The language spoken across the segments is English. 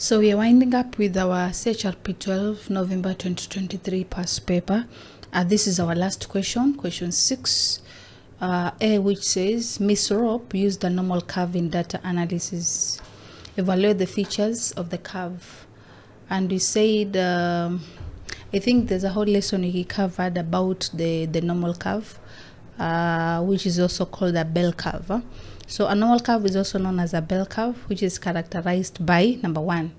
So we are winding up with our Rchrp 12 November 2023 past paper. This is our last question, question 6, A, which says Resourc used a normal curve in data analysis. Evaluate the features of the curve. And we said, I think there's a whole lesson we covered about the normal curve, which is also called a bell curve. So a normal curve is also known as a bell curve, which is characterized by, number one,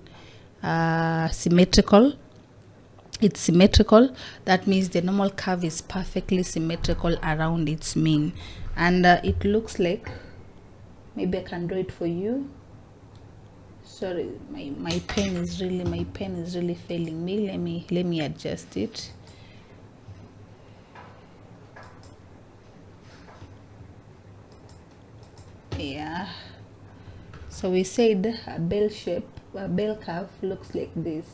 symmetrical. It's symmetrical. That means the normal curve is perfectly symmetrical around its mean. And it looks like, maybe I can draw it for you. Sorry, my pen is really failing me. Let me adjust it. Yeah, so we said a bell curve looks like this.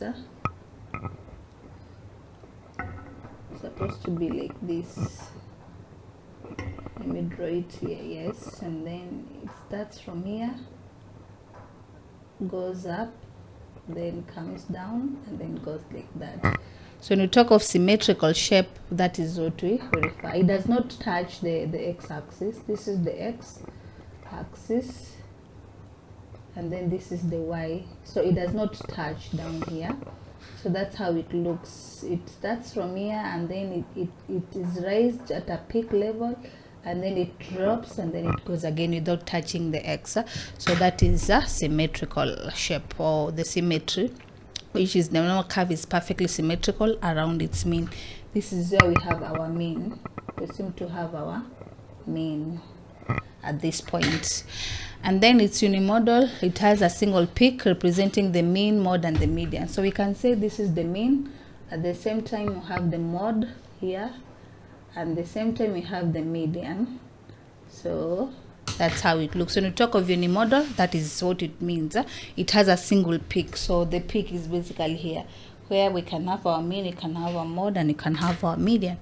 It's supposed to be like this. Let me draw it here. Yes, and then it starts from here, goes up, then comes down, and then goes like that. So when we talk of symmetrical shape, that is what we refer. It does not touch the x-axis. This is the x-axis, and then this is the y. So it does not touch down here. So that's how it looks. It starts from here, and then it is raised at a peak level, and then it drops, and then it goes again without touching the x. So that is a symmetrical shape, or the symmetry, which is the normal curve is perfectly symmetrical around its mean. This is where we have our mean. We seem to have our mean at this point. And then it's unimodal. It has a single peak representing the mean, mode, and the median. So we can say this is the mean. At the same time, we have the mode here, and the same time we have the median. So that's how it looks. When we talk of unimodal, that is what it means. It has a single peak. So the peak is basically here, where we can have our mean, we can have our mode, and we can have our median.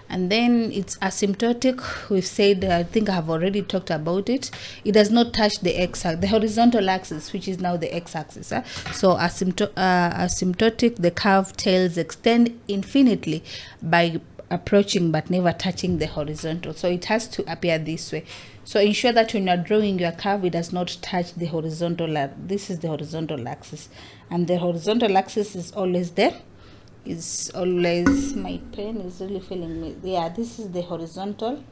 And then it's asymptotic. We've said, I think I have already talked about it. It does not touch the the horizontal axis, which is now the x-axis. So asymptotic, the curve tails extend infinitely by approaching but never touching the horizontal. So it has to appear this way. So ensure that when you're drawing your curve, it does not touch the horizontal. This is the horizontal axis, and the horizontal axis is always there. Is always, my pen is really failing me. Yeah, this is the horizontal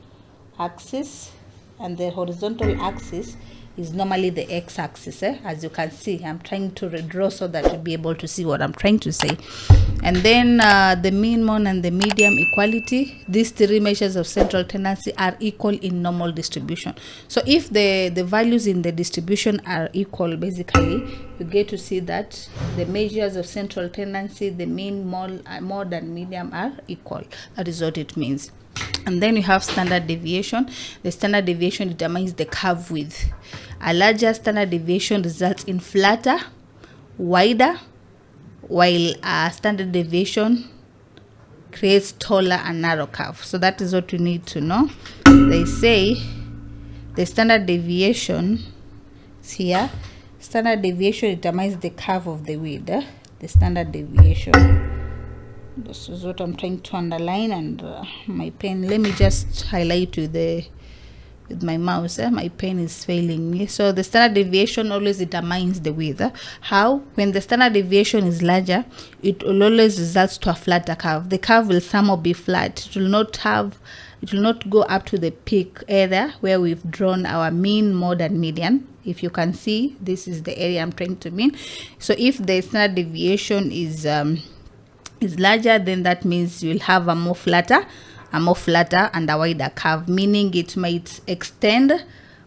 axis, and the horizontal axis is normally the x-axis. As you can see, I'm trying to redraw so that you'll be able to see what I'm trying to say. And then the mean, mode, and the median equality. These three measures of central tendency are equal in normal distribution. So if the values in the distribution are equal, basically you get to see that the measures of central tendency, the mean, mode, and median are equal. That is what it means. And then you have standard deviation. The standard deviation determines the curve width. A larger standard deviation results in flatter, wider, while a standard deviation creates taller and narrow curve. So that is what you need to know. They say the standard deviation is here. Standard deviation determines the curve of the width. The standard deviation. This is what I'm trying to underline, and my pen, let me just highlight with my mouse. My pen is failing me. So the standard deviation always determines the width. How? When the standard deviation is larger, it will always result to a flatter curve. The curve will somehow be flat. It will not go up to the peak area where we've drawn our mean, mode, and median. If you can see, this is the area I'm trying to mean. So if the standard deviation is larger, then that means you'll have a more flatter and a wider curve, meaning it might extend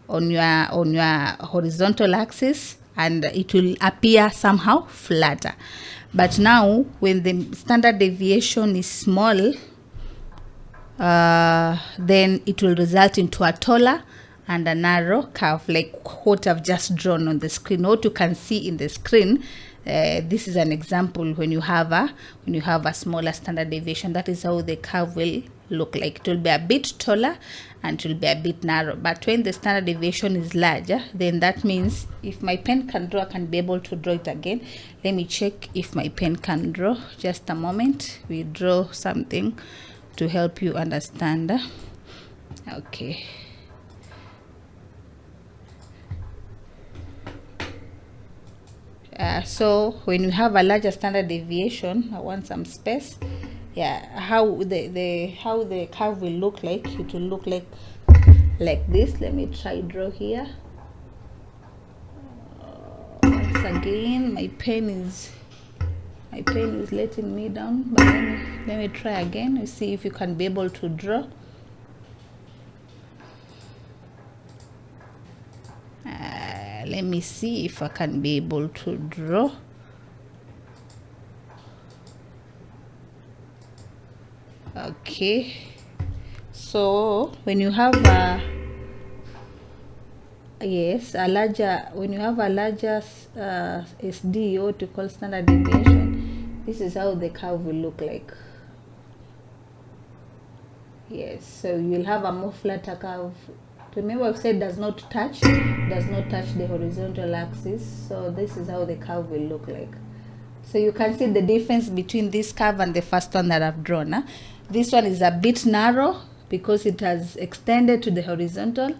on your horizontal axis, and it will appear somehow flatter. But now when the standard deviation is small, then it will result into a taller and a narrow curve, like what I've just drawn on the screen. What you can see in the screen, this is an example when you have a smaller standard deviation. That is how the curve will look like. It will be a bit taller and it will be a bit narrow. But when the standard deviation is larger, then that means if my pen can draw, I can be able to draw it again. Let me check if my pen can draw. Just a moment. We draw something to help you understand. Okay. So when you have a larger standard deviation, I want some space. Yeah, how the curve will look like, it will look like this. Let me try draw here. Once again, my pen is letting me down, but let me try again. You see if you can be able to draw. Let me see if I can be able to draw. Okay, so when you have a larger SD, or to call standard deviation, this is how the curve will look like. Yes, so you'll have a more flatter curve. Remember, I've said does not touch the horizontal axis. So this is how the curve will look like. So you can see the difference between this curve and the first one that I've drawn. This one is a bit narrow because it has extended to the horizontal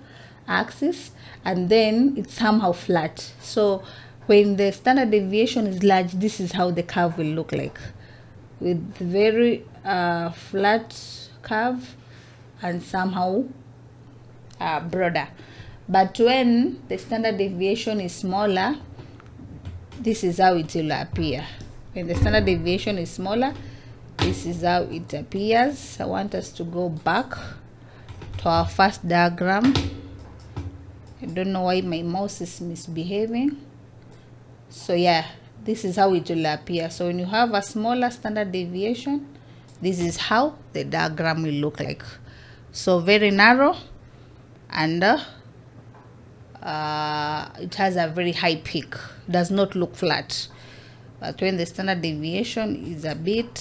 axis, and then it's somehow flat. So when the standard deviation is large, this is how the curve will look like, with very flat curve and somehow broader. But when the standard deviation is smaller, this is how it will appear. When the standard deviation is smaller, this is how it appears. I want us to go back to our first diagram. I don't know why my mouse is misbehaving. So yeah, this is how it will appear. So when you have a smaller standard deviation, this is how the diagram will look like. So very narrow, and it has a very high peak, does not look flat. But when the standard deviation is a bit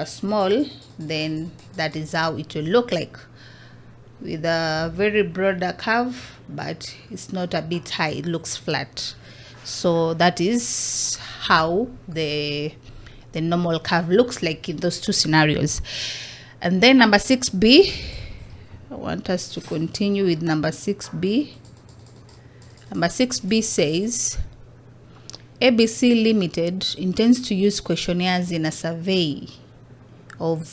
small, then that is how it will look like, with a very broader curve, but it's not a bit high, it looks flat. So that is how the normal curve looks like in those two scenarios. And then number 6b, I want us to continue with number 6b. Number 6b says ABC Limited intends to use questionnaires in a survey on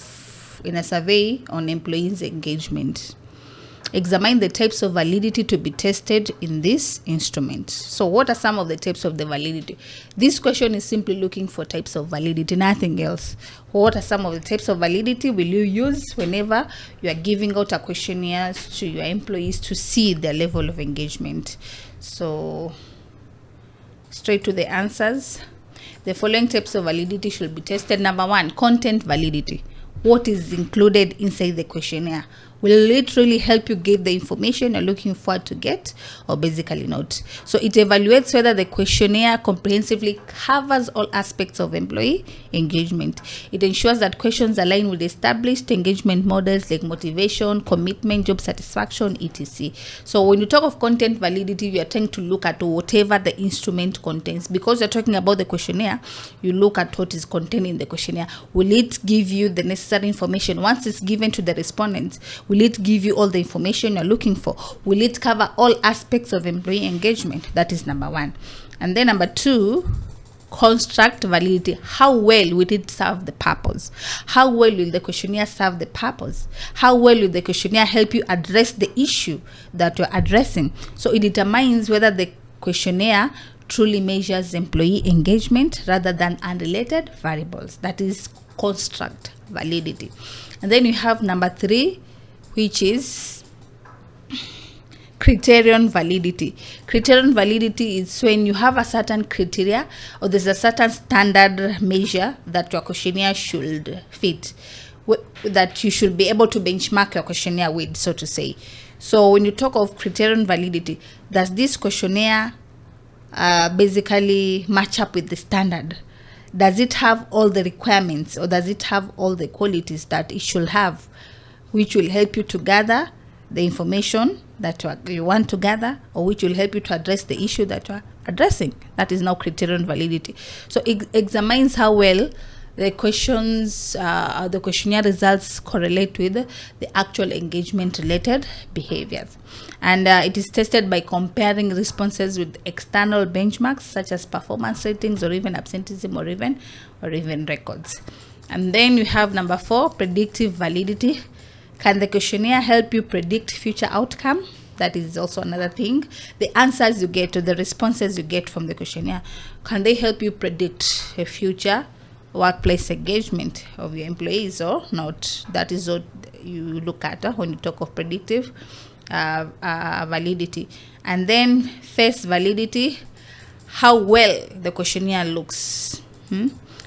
employees' engagement. Examine the types of validity to be tested in this instrument. So what are some of the types of the validity? This question is simply looking for types of validity, nothing else. What are some of the types of validity will you use whenever you are giving out a questionnaire to your employees to see their level of engagement? So straight to the answers. The following types of validity should be tested. Number 1, content validity. What is included inside the questionnaire? Will it really help you get the information you're looking for to get, or basically not? So it evaluates whether the questionnaire comprehensively covers all aspects of employee engagement. It ensures that questions align with established engagement models like motivation, commitment, job satisfaction, etc. So when you talk of content validity, you are trying to look at whatever the instrument contains. Because you're talking about the questionnaire, you look at what is contained in the questionnaire. Will it give you the necessary information? Once it's given to the respondents, will it give you all the information you're looking for? Will it cover all aspects of employee engagement? That is number 1. And then number 2, construct validity. How well will it serve the purpose? How well will the questionnaire serve the purpose? How well will the questionnaire help you address the issue that you're addressing? So it determines whether the questionnaire truly measures employee engagement rather than unrelated variables. That is construct validity. And then you have number 3, which is criterion validity. Criterion validity is when you have a certain criteria, or there's a certain standard measure that your questionnaire should fit, that you should be able to benchmark your questionnaire with, so to say. So when you talk of criterion validity, does this questionnaire basically match up with the standard? does it have all the requirements, or does it have all the qualities that it should have, which will help you to gather the information that you want to gather, or which will help you to address the issue that you are addressing. That is now criterion validity. So it examines how well the questions, the questionnaire results correlate with the actual engagement related behaviors. And it is tested by comparing responses with external benchmarks such as performance ratings, or even absenteeism, or even records. And then you have number 4, predictive validity. Can the questionnaire help you predict future outcome? That is also another thing. The answers you get, or the responses you get from the questionnaire, can they help you predict a future workplace engagement of your employees or not? That is what you look at when you talk of predictive validity. And then face validity, how well the questionnaire looks.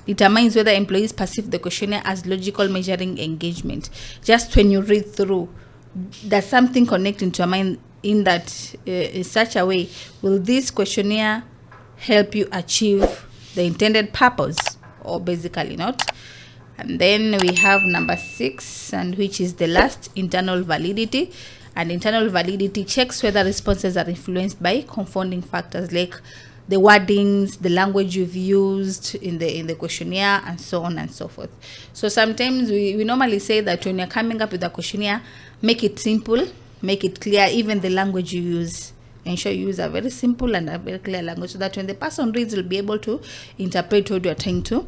Determines whether employees perceive the questionnaire as logical, measuring engagement. Just when you read through, does something connect into your mind in that in such a way, will this questionnaire help you achieve the intended purpose, or basically not? And then we have number 6, and which is the last, internal validity. And internal validity checks whether responses are influenced by confounding factors like the wordings, the language you've used in the questionnaire, and so on and so forth. So sometimes we normally say that when you're coming up with a questionnaire, make it simple, make it clear. Even the language you use, ensure you use a very simple and a very clear language, so that when the person reads, will be able to interpret what you're trying to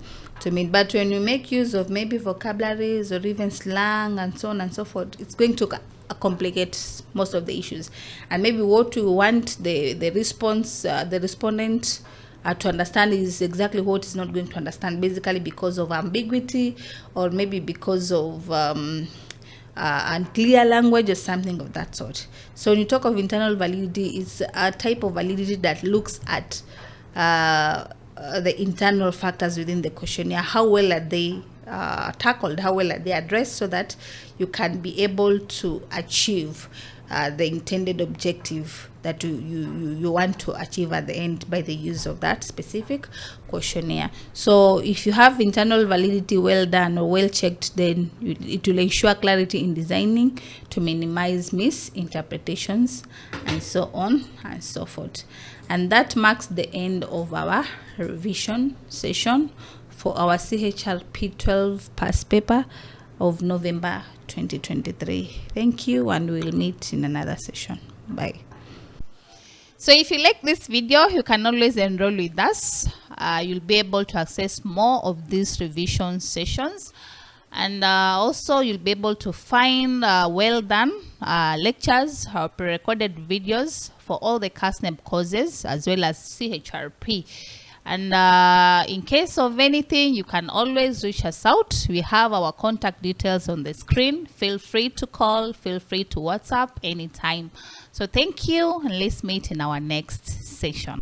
mean. But when you make use of maybe vocabularies or even slang and so on and so forth, it's going to complicate most of the issues. And maybe what you want the response, the respondent to understand is exactly what is not going to understand, basically because of ambiguity, or maybe because of unclear language or something of that sort. So when you talk of internal validity, it's a type of validity that looks at the internal factors within the questionnaire. How well are they tackled, how well are they addressed, so that you can be able to achieve the intended objective that you want to achieve at the end by the use of that specific questionnaire. So if you have internal validity well done or well checked, then it will ensure clarity in designing to minimize misinterpretations, and so on and so forth. And that marks the end of our revision session for our CHRP 12 past paper of November 2023. Thank you, and we'll meet in another session. Bye. So if you like this video, you can always enroll with us. You'll be able to access more of these revision sessions, and also you'll be able to find well done lectures or pre-recorded videos for all the KASNEB courses as well as CHRP. And in case of anything, you can always reach us out. We have our contact details on the screen. Feel free to call, feel free to WhatsApp anytime. So thank you, and let's meet in our next session.